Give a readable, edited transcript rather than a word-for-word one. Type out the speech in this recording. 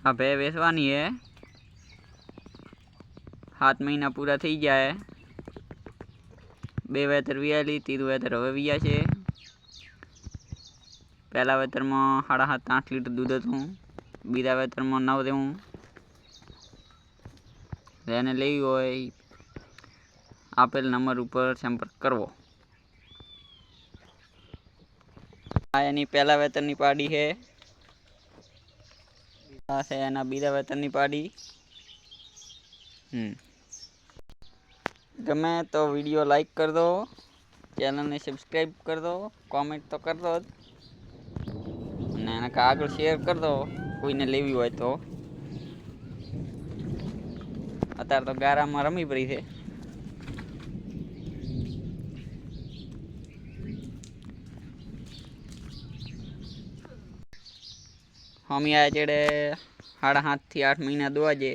आ भे वेचवानी है। 7 महीना पूरा थी जाए। 2 वेतर वियाली, 3 वेतर हवे विया छे। पहला वेतर में 7.5-8 लीटर दूध हतुं। बीजा वेतर में 9 देवुं। जेने लेवी होय आपेल नंबर पर संपर्क करवो। आ एनी पहला वेतरनी पाड़ी है। आ है एना बीजा वेतरनी पाड़ी। गमे तो वीडियो लाइक कर दो, चैनल ने सब्सक्राइब कर दो, कमेंट तो कर दो ने एना आगळ शेयर कर दो कोई ने लेवी होय तो। अतार तो गारा में रमी पड़ी है। हम आए चेड़े 7.5 થી 8 महीना दुआ जे।